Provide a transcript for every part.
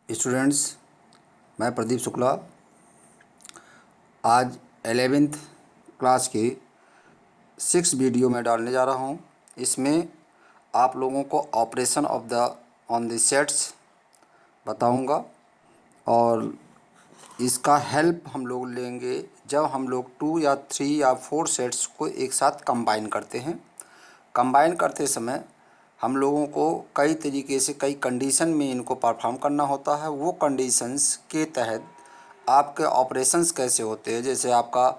Students, मैं प्रदीप शुक्ला आज 11th class की 6 वीडियो में डालने जा रहा हूँ। इसमें आप लोगों को operation of the on the sets बताऊँगा और इसका हेल्प हम लोग लेंगे जब हम लोग 2 या 3 या 4 सेट्स को एक साथ कंबाइन करते हैं। कंबाइन करते समय हम लोगों को कई तरीके से कई कंडीशन में इनको परफॉर्म करना होता है। वो कंडीशंस के तहत आपके ऑपरेशंस कैसे होते हैं, जैसे आपका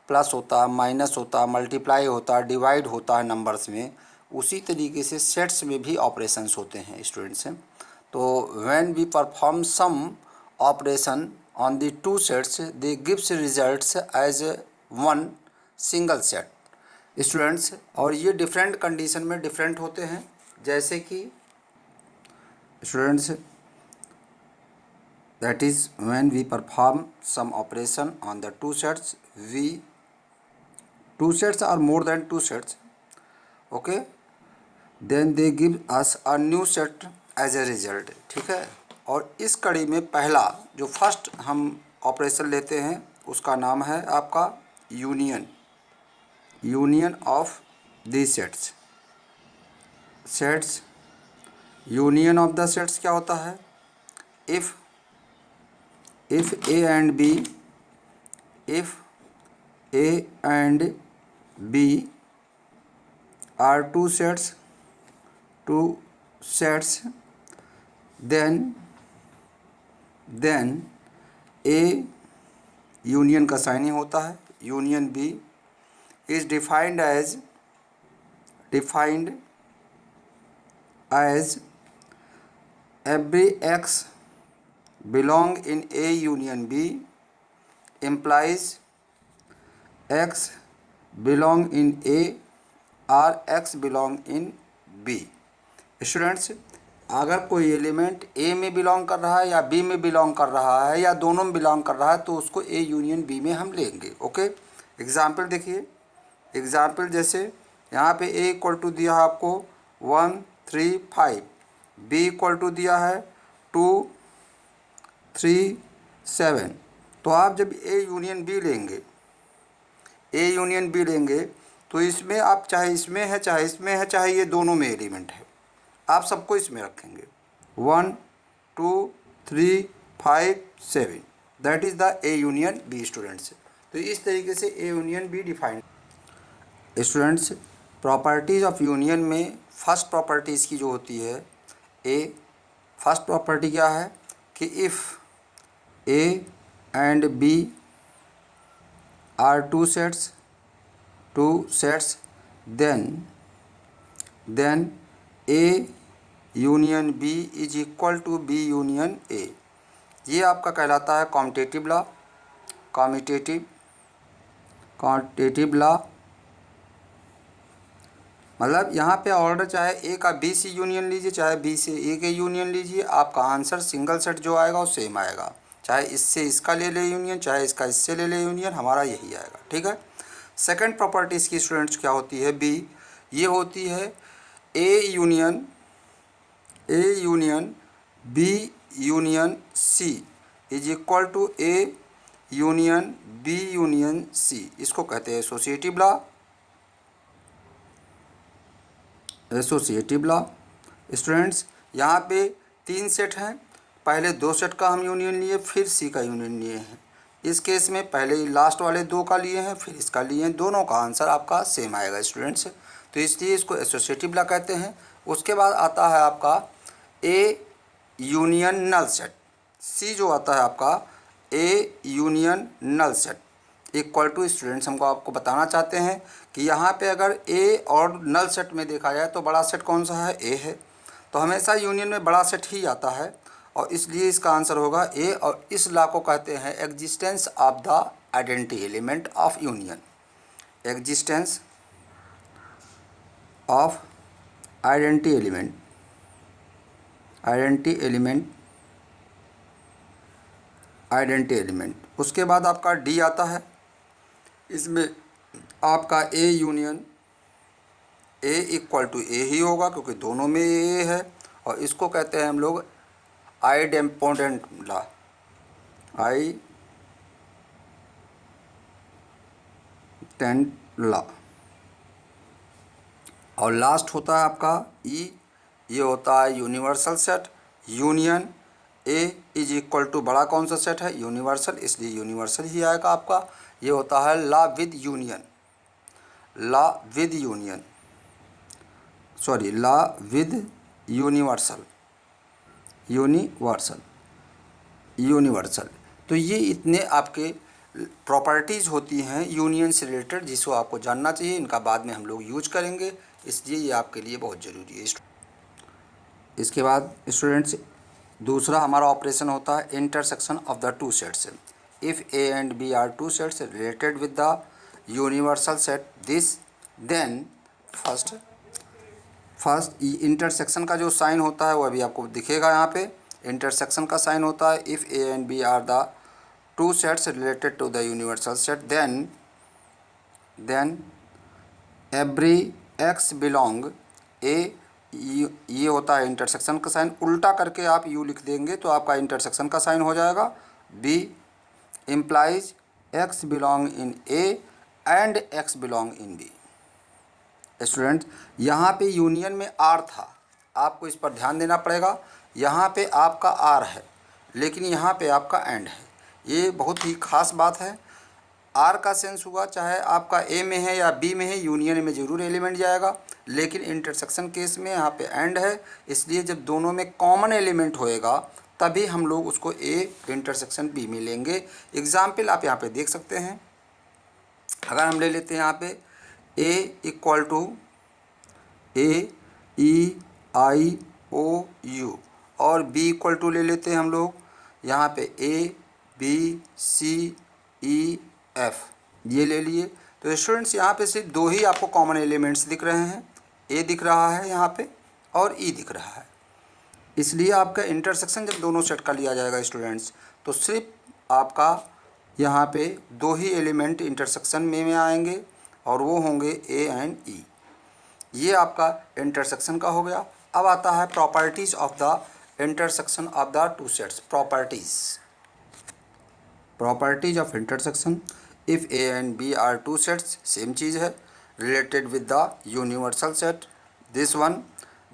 प्लस होता है, माइनस होता है, मल्टीप्लाई होता है, डिवाइड होता है नंबर्स में, उसी तरीके से सेट्स में भी ऑपरेशंस होते हैं स्टूडेंट्स। तो when we perform some operation on the two sets they gives results as one single set students. और ये डिफरेंट कंडीशन में डिफरेंट होते हैं, जैसे कि students that is when we perform some operation on the two sets, two sets or more than two sets, okay, then they give us a new set as a result। ठीक है। और इस कड़ी में पहला जो फर्स्ट हम operation लेते हैं उसका नाम है आपका union of the sets. Union of the sets क्या होता है? If A and B, if A and B are two sets, then A union का साइन ही होता है। Union B is defined as every X belong in A union B implies X belong in A or X belong in B। Students, अगर कोई element A में belong कर रहा है या B में बिलोंग कर रहा है या दोनों में बिलोंग कर रहा है तो उसको A यूनियन B में हम लेंगे। ओके, एग्जाम्पल देखिए। एग्जाम्पल जैसे यहाँ पे A इक्वल टू दिया है आपको 1 3 5, B इक्वल टू दिया है 2 3 7। तो आप जब A यूनियन B लेंगे तो इसमें आप चाहे इसमें है चाहे ये दोनों में एलिमेंट है, आप सबको इसमें रखेंगे 1 2 3 5 7, that is the A union B students. तो इस तरीके से A union B defined. Students, properties of union में फर्स्ट प्रॉपर्टीज़ की जो होती है फर्स्ट प्रॉपर्टी क्या है कि if A and B are two sets, then A union B is equal to B union A। ये आपका कहलाता है कॉम्यूटेटिव लॉ। मतलब यहाँ पे ऑर्डर चाहे A का B से यूनियन लीजिए चाहे B से A के यूनियन लीजिए, आपका आंसर सिंगल सेट जो आएगा वो सेम आएगा। चाहे इससे इसका ले ले यूनियन, चाहे इसका इससे ले ले यूनियन, हमारा यही आएगा। ठीक है। सेकंड प्रॉपर्टीज़ की स्टूडेंट्स क्या होती है? B, ये होती है A union B union C is equal to A union B union C। इसको कहते हैं एसोसिएटिव लॉ। स्टूडेंट्स, यहाँ पे 3 सेट हैं, पहले 2 सेट का हम यूनियन लिए, फिर C का यूनियन लिए हैं। इस केस में पहले लास्ट वाले 2 का लिए हैं, फिर इसका लिए हैं, दोनों का आंसर आपका सेम आएगा स्टूडेंट्स। तो इसलिए इसको एसोसिएटिव लॉ कहते हैं। उसके बाद आता है आपका A union null set. C जो आता है आपका A union null set equal to, students हमको आपको बताना चाहते हैं कि यहाँ पे अगर A और नल सेट में देखा जाए तो बड़ा सेट कौन सा है? A है। तो हमेशा यूनियन में बड़ा सेट ही आता है और इसलिए इसका आंसर होगा A। और इस लॉ को कहते हैं existence of the identity element of union. Existence of identity element. उसके बाद आपका D आता है। इसमें आपका A union A equal to A ही होगा क्योंकि दोनों में A है, और इसको कहते हैं हम लोग आइडेम्पोटेंट ला, ला। और लास्ट होता है आपका ई, ये होता है universal set. Union A is equal to बड़ा कौन सा सेट है? यूनिवर्सल, इसलिए यूनिवर्सल ही आएगा आपका। ये होता है law with union, law with union, sorry law with universal, universal, universal. तो ये इतने आपके प्रॉपर्टीज़ होती हैं यूनियन से रिलेटेड, जिसको आपको जानना चाहिए। इनका बाद में हम लोग यूज करेंगे, इसलिए ये आपके लिए बहुत ज़रूरी है। इसके बाद स्टूडेंट्स दूसरा हमारा ऑपरेशन होता है intersection of the two sets. If A and B are two sets related with the universal set this, then first intersection का जो साइन होता है वो अभी आपको दिखेगा यहाँ पे। इंटरसेक्शन का साइन होता है if A and B are the two sets related to the universal set, then every x belong A, ये होता है इंटरसेक्शन का साइन। उल्टा करके आप यू लिख देंगे तो आपका इंटरसेक्शन का साइन हो जाएगा। B implies x belong in A and x belong in B. Student यहाँ पे यूनियन में आर था, आपको इस पर ध्यान देना पड़ेगा। यहाँ पे आपका आर है, लेकिन यहाँ पे आपका एंड है। ये बहुत ही खास बात है। आर का सेंस हुआ चाहे आपका ए में है या बी में है, यूनियन में ज़रूर एलिमेंट जाएगा, लेकिन इंटरसेक्शन केस में यहाँ पे एंड है, इसलिए जब दोनों में कॉमन एलिमेंट होएगा तभी हम लोग उसको ए इंटरसेक्शन बी में लेंगे। एग्जाम्पल आप यहाँ पे देख सकते हैं। अगर हम ले लेते हैं यहाँ पे A equal to A E I O U, और बी इक्वल टू ले लेते हैं हम लोग यहाँ पे ए बी सी ई एफ, ये ले लिए। तो स्टूडेंट्स यहाँ पे सिर्फ दो ही आपको कॉमन एलिमेंट्स दिख रहे हैं, ए दिख रहा है यहाँ पे और ई दिख रहा है। इसलिए आपका इंटरसेक्शन जब दोनों सेट का लिया जाएगा स्टूडेंट्स, तो सिर्फ आपका यहाँ पे दो ही एलिमेंट इंटरसेक्शन में आएंगे और वो होंगे ए एंड ई। ये आपका इंटरसेक्शन का हो गया। अब आता है properties of the intersection of the two sets. Properties of intersection, if A and B are two sets, same चीज़ है, related with the universal set this one,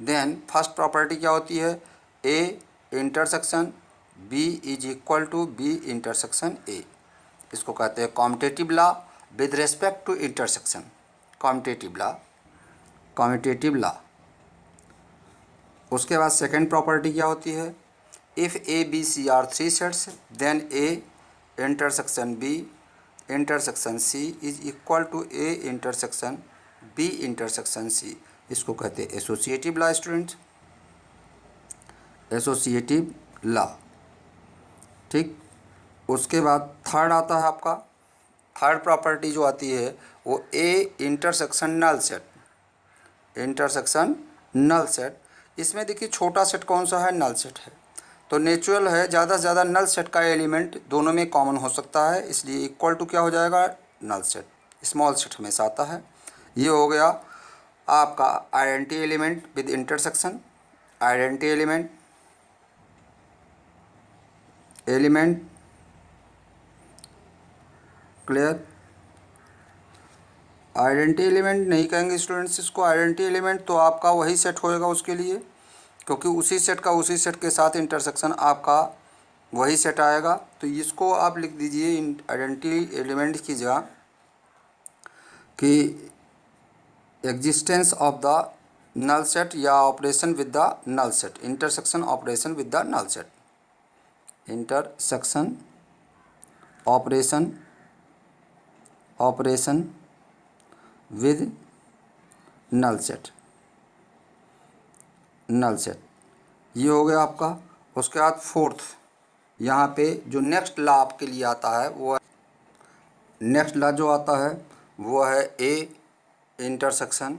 then first property क्या होती है? A intersection B is equal to B intersection A. इसको कहते हैं commutative law with respect to intersection, commutative law. उसके बाद सेकेंड प्रॉपर्टी क्या होती है? If A B C are three sets, then A intersection B intersection C is equal to A intersection B intersection C. इसको कहते हैं associative law student, associative law. ठीक, उसके बाद थर्ड आता है आपका, थर्ड प्रॉपर्टी जो आती है वो A intersection null set, intersection null set. इसमें देखिए छोटा सेट कौन सा है? नल सेट है। तो नेचुरल है, ज़्यादा से ज़्यादा नल सेट का एलिमेंट दोनों में कॉमन हो सकता है, इसलिए इक्वल टू क्या हो जाएगा? Null set. स्मॉल सेट हमेशा आता है। ये हो गया आपका identity element with intersection, identity element clear. Identity element नहीं कहेंगे स्टूडेंट्स इसको, आइडेंटिटी एलिमेंट तो आपका वही सेट होएगा उसके लिए, क्योंकि उसी सेट का उसी सेट के साथ इंटरसेक्शन आपका वही सेट आएगा। तो इसको आप लिख दीजिए आइडेंटिटी एलिमेंट की जगह कि existence of the null set या operation with the null set, intersection operation with the null set, intersection operation with null set, null set. ये हो गया आपका। उसके बाद फोर्थ यहाँ पे जो नेक्स्ट लॉ आपके लिए आता है वो, नेक्स्ट लॉ जो आता है वो है A intersection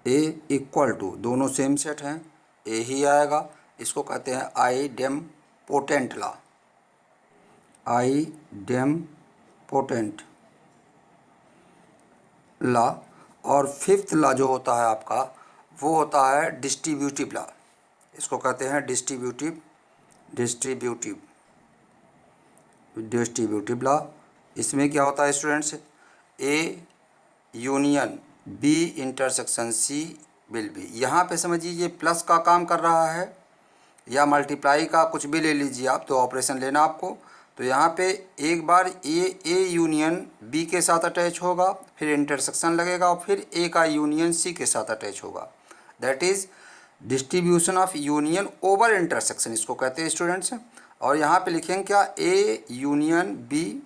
A equal to, दोनों सेम सेट हैं, ए ही आएगा। इसको कहते हैं आइडेम्पोटेंट लॉ, आइडेम्पोटेंट लॉ। और फिफ्थ लॉ जो होता है आपका वो होता है डिस्ट्रीब्यूटिव लॉ, इसको कहते हैं डिस्ट्रीब्यूटिव लॉ। इसमें क्या होता है students, A union B intersection C will be. यहाँ पे समझिए ये प्लस का काम कर रहा है या मल्टीप्लाई का, कुछ भी ले लीजिए आप, तो ऑपरेशन लेना आपको। तो यहाँ पे एक बार ए यूनियन बी के साथ अटैच होगा, फिर इंटरसेक्शन लगेगा और फिर ए का यूनियन सी के साथ अटैच होगा। That is distribution of union over intersection, इसको कहते हैं स्टूडेंट्स। और यहाँ पे लिखेंगे क्या, A union B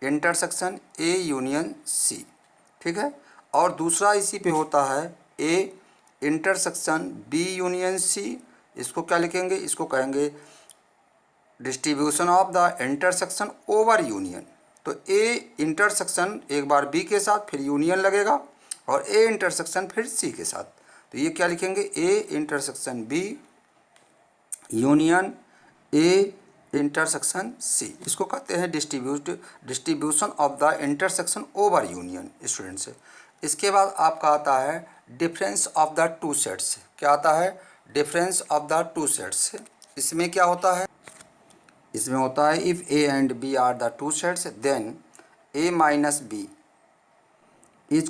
intersection A union C, ठीक है। और दूसरा इसी पे होता है A intersection B union C, इसको क्या लिखेंगे, इसको कहेंगे distribution of the intersection over union. तो ए इंटरसेक्शन एक बार बी के साथ, फिर यूनियन लगेगा, और ए इंटरसेक्शन फिर सी के साथ। तो ये क्या लिखेंगे, A intersection B union A intersection C, इसको कहते हैं distribution of the intersection over union students. इसके बाद आपका आता है difference of the two sets. क्या आता है, difference of the two sets. इसमें क्या होता है, इसमें होता है if A and B are the two sets then A minus B is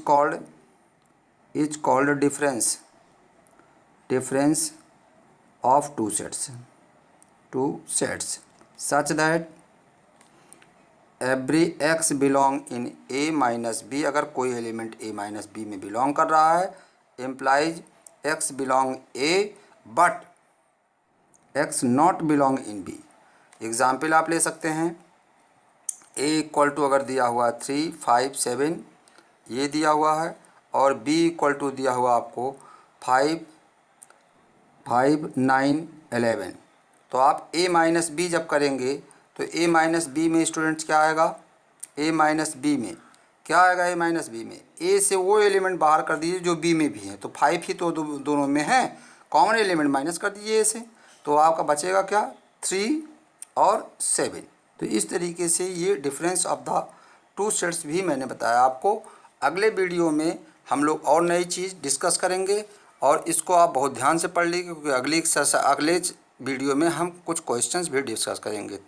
called difference of two sets such that every x belong in a minus B, अगर कोई element a minus B में belong कर रहा है, implies x belong a but x not belong in b। Example आप ले सकते हैं, a इक्वल टू अगर दिया हुआ 3, 5, 7 ये दिया हुआ है, और b इक्वल टू दिया हुआ आपको 5, 9, 11। तो आप a माइनस बी जब करेंगे तो a माइनस बी में स्टूडेंट्स क्या आएगा, a माइनस बी में क्या आएगा, a माइनस बी में a से वो एलिमेंट बाहर कर दीजिए जो b में भी है। तो 5 ही तो दोनों में है, कॉमन एलिमेंट माइनस कर दीजिए a से, तो आपका बचेगा क्या, 3 और 7। तो इस तरीके से ये difference of the two sets भी मैंने बताया आपको। अगले वीडियो में हम लोग और नई चीज़ डिस्कस करेंगे, और इसको आप बहुत ध्यान से पढ़ लीजिए, क्योंकि अगले वीडियो में हम कुछ क्वेश्चंस भी डिस्कस करेंगे।